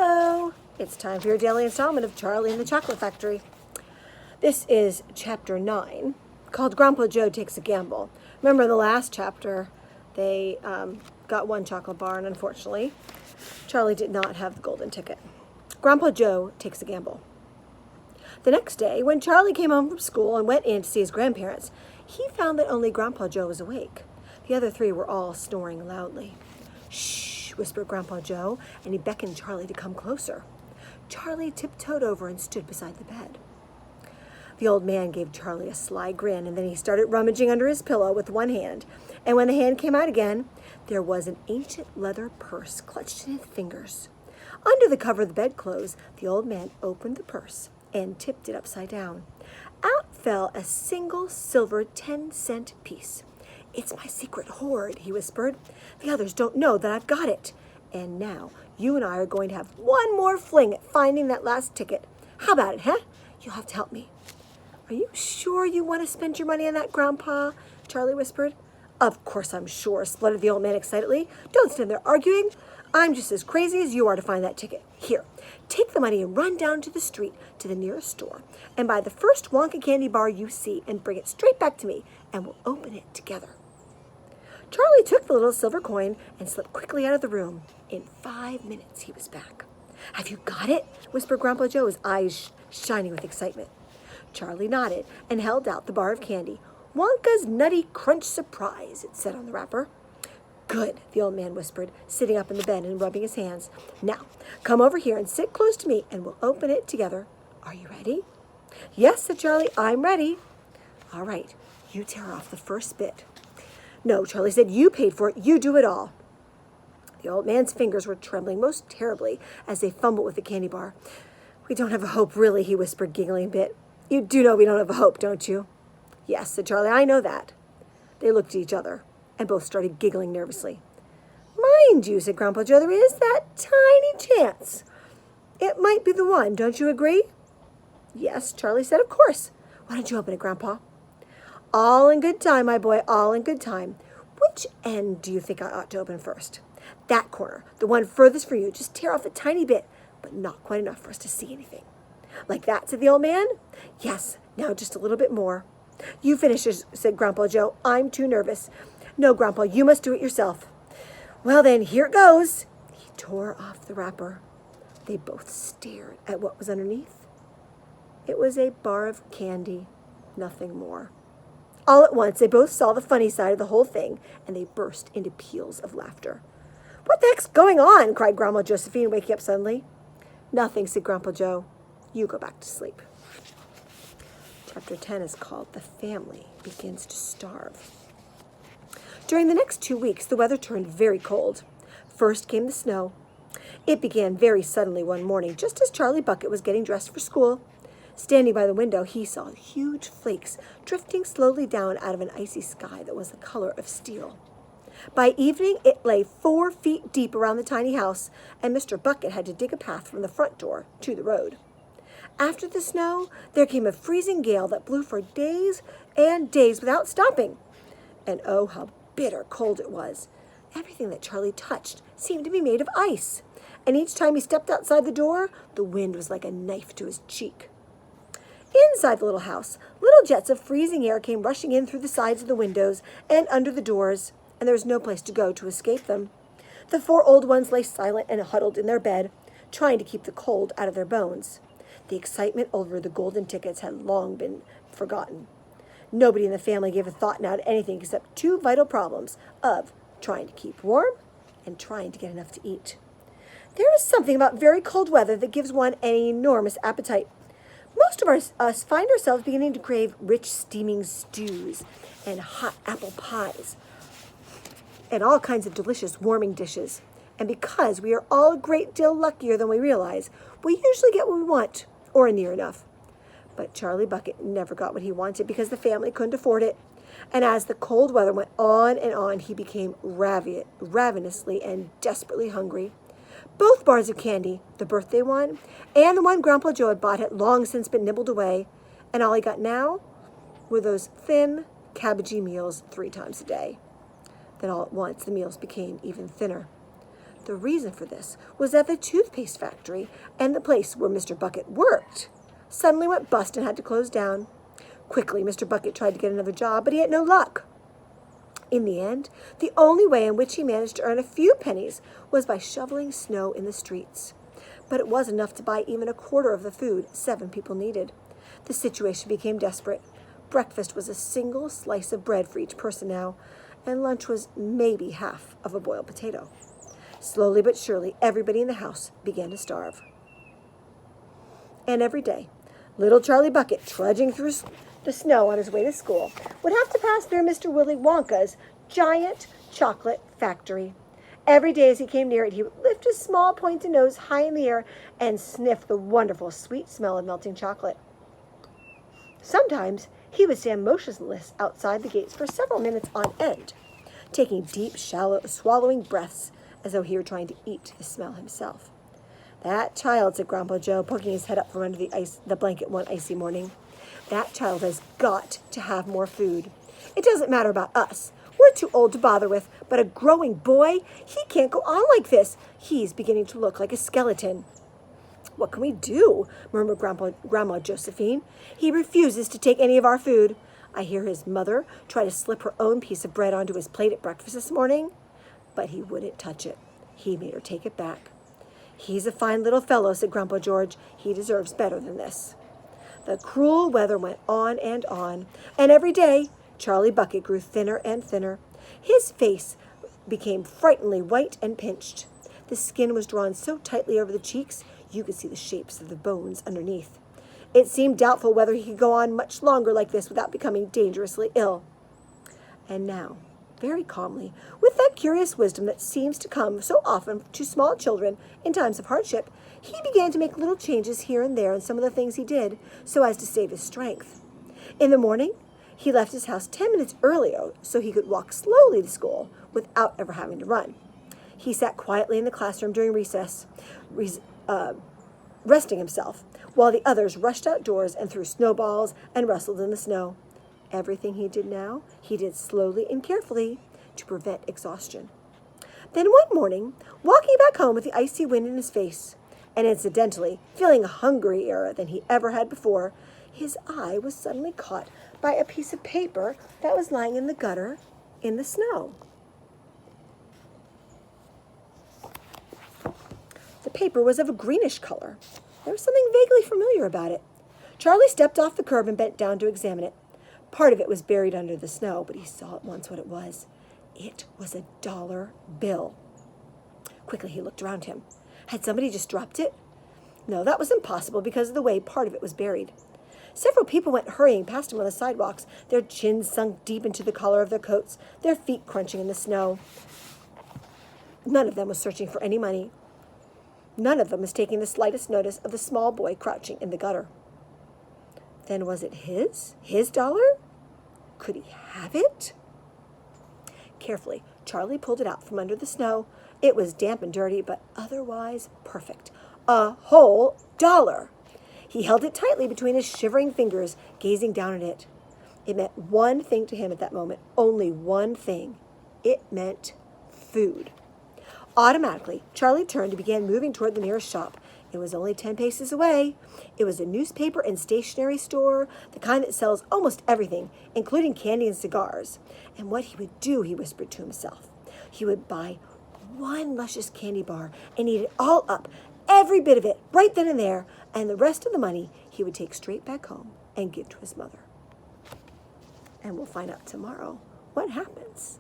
Hello! It's time for your daily installment of Charlie and the Chocolate Factory. This is chapter 9, called Grandpa Joe Takes a Gamble. Remember in the last chapter, they got one chocolate bar, and unfortunately, Charlie did not have the golden ticket. Grandpa Joe takes a gamble. The next day, when Charlie came home from school and went in to see his grandparents, he found that only Grandpa Joe was awake. The other three were all snoring loudly. "Shh," whispered Grandpa Joe, and he beckoned Charlie to come closer. Charlie tiptoed over and stood beside the bed. The old man gave Charlie a sly grin, and then he started rummaging under his pillow with one hand. And when the hand came out again, there was an ancient leather purse clutched in his fingers. Under the cover of the bedclothes, the old man opened the purse and tipped it upside down. Out fell a single silver 10-cent piece. "It's my secret hoard," he whispered. "The others don't know that I've got it. And now you and I are going to have one more fling at finding that last ticket. How about it, huh? You'll have to help me." "Are you sure you want to spend your money on that, Grandpa?" Charlie whispered. "Of course I'm sure," spluttered the old man excitedly. "Don't stand there arguing. I'm just as crazy as you are to find that ticket. Here, take the money and run down to the street to the nearest store and buy the first Wonka candy bar you see and bring it straight back to me, and we'll open it together." Charlie took the little silver coin and slipped quickly out of the room. In 5 minutes, he was back. "Have you got it?" whispered Grandpa Joe, his eyes shining with excitement. Charlie nodded and held out the bar of candy. "Wonka's Nutty Crunch Surprise," it said on the wrapper. "Good," the old man whispered, sitting up in the bed and rubbing his hands. "Now, come over here and sit close to me, and we'll open it together. Are you ready?" "Yes," said Charlie, "I'm ready." "All right, you tear off the first bit." "No," Charlie said, "you paid for it. You do it all." The old man's fingers were trembling most terribly as they fumbled with the candy bar. "We don't have a hope, really," he whispered, giggling a bit. "You do know we don't have a hope, don't you?" "Yes," said Charlie, "I know that." They looked at each other and both started giggling nervously. "Mind you," said Grandpa Joe, "there is that tiny chance. It might be the one, don't you agree?" "Yes," Charlie said, "of course. Why don't you open it, Grandpa?" "All in good time, my boy, all in good time. Which end do you think I ought to open first?" "That corner, the one furthest from you. Just tear off a tiny bit, but not quite enough for us to see anything." "Like that?" said the old man. "Yes, now just a little bit more." "You finish," said Grandpa Joe. "I'm too nervous." "No, Grandpa, you must do it yourself." "Well then, here it goes." He tore off the wrapper. They both stared at what was underneath. It was a bar of candy, nothing more. All at once, they both saw the funny side of the whole thing, and they burst into peals of laughter. "What the heck's going on?" cried Grandma Josephine, waking up suddenly. "Nothing," said Grandpa Joe. "You go back to sleep." Chapter 10 is called The Family Begins to Starve. During the next 2 weeks, the weather turned very cold. First came the snow. It began very suddenly one morning, just as Charlie Bucket was getting dressed for school. Standing by the window, he saw huge flakes drifting slowly down out of an icy sky that was the color of steel. By evening, it lay 4 feet deep around the tiny house, and Mr. Bucket had to dig a path from the front door to the road. After the snow, there came a freezing gale that blew for days and days without stopping. And oh, how bitter cold it was. Everything that Charlie touched seemed to be made of ice, and each time he stepped outside the door, the wind was like a knife to his cheek. Inside the little house, little jets of freezing air came rushing in through the sides of the windows and under the doors, and there was no place to go to escape them. The 4 old ones lay silent and huddled in their bed, trying to keep the cold out of their bones. The excitement over the golden tickets had long been forgotten. Nobody in the family gave a thought now to anything except 2 vital problems of trying to keep warm and trying to get enough to eat. There is something about very cold weather that gives one an enormous appetite. Most of us find ourselves beginning to crave rich steaming stews and hot apple pies and all kinds of delicious warming dishes. And because we are all a great deal luckier than we realize, we usually get what we want, or near enough. But Charlie Bucket never got what he wanted because the family couldn't afford it. And as the cold weather went on and on, he became ravenously and desperately hungry. Both bars of candy, the birthday one and the one Grandpa Joe had bought, had long since been nibbled away, and all he got now were those thin, cabbagey meals 3 times a day. Then all at once, the meals became even thinner. The reason for this was that the toothpaste factory and the place where Mr. Bucket worked suddenly went bust and had to close down. Quickly, Mr. Bucket tried to get another job, but he had no luck. In the end, the only way in which he managed to earn a few pennies was by shoveling snow in the streets. But it was enough to buy even a quarter of the food 7 people needed. The situation became desperate. Breakfast was a single slice of bread for each person now, and lunch was maybe half of a boiled potato. Slowly but surely, everybody in the house began to starve. And every day, little Charlie Bucket, trudging through the snow on his way to school, would have to pass near Mr. Willy Wonka's giant chocolate factory. Every day as he came near it, he would lift his small pointed nose high in the air and sniff the wonderful sweet smell of melting chocolate. Sometimes he would stand motionless outside the gates for several minutes on end, taking deep, shallow, swallowing breaths as though he were trying to eat the smell himself. "That child," said Grandpa Joe, poking his head up from under the blanket one icy morning, "that child has got to have more food. It doesn't matter about us. We're too old to bother with, but a growing boy, he can't go on like this. He's beginning to look like a skeleton." "What can we do?" murmured Grandma Josephine. "He refuses to take any of our food. I hear his mother try to slip her own piece of bread onto his plate at breakfast this morning, but he wouldn't touch it. He made her take it back." "He's a fine little fellow," said Grandpa George. "He deserves better than this." The cruel weather went on, and every day Charlie Bucket grew thinner and thinner. His face became frighteningly white and pinched. The skin was drawn so tightly over the cheeks you could see the shapes of the bones underneath. It seemed doubtful whether he could go on much longer like this without becoming dangerously ill. And now, very calmly, with that curious wisdom that seems to come so often to small children in times of hardship, he began to make little changes here and there in some of the things he did so as to save his strength. In the morning, he left his house 10 minutes earlier so he could walk slowly to school without ever having to run. He sat quietly in the classroom during recess, resting himself, while the others rushed outdoors and threw snowballs and wrestled in the snow. Everything he did now, he did slowly and carefully to prevent exhaustion. Then one morning, walking back home with the icy wind in his face, and incidentally feeling hungrier than he ever had before, his eye was suddenly caught by a piece of paper that was lying in the gutter in the snow. The paper was of a greenish color. There was something vaguely familiar about it. Charlie stepped off the curb and bent down to examine it. Part of it was buried under the snow, but he saw at once what it was. It was a dollar bill. Quickly he looked around him. Had somebody just dropped it? No, that was impossible because of the way part of it was buried. Several people went hurrying past him on the sidewalks, their chins sunk deep into the collar of their coats, their feet crunching in the snow. None of them was searching for any money. None of them was taking the slightest notice of the small boy crouching in the gutter. Then was it his? His dollar? Could he have it? Carefully, Charlie pulled it out from under the snow. It was damp and dirty, but otherwise perfect. A whole dollar! He held it tightly between his shivering fingers, gazing down at it. It meant one thing to him at that moment, only one thing. It meant food. Automatically, Charlie turned and began moving toward the nearest shop. It was only 10 paces away. It was a newspaper and stationery store, the kind that sells almost everything, including candy and cigars. And what he would do, he whispered to himself. He would buy one luscious candy bar and eat it all up, every bit of it, right then and there, and the rest of the money he would take straight back home and give to his mother. And we'll find out tomorrow what happens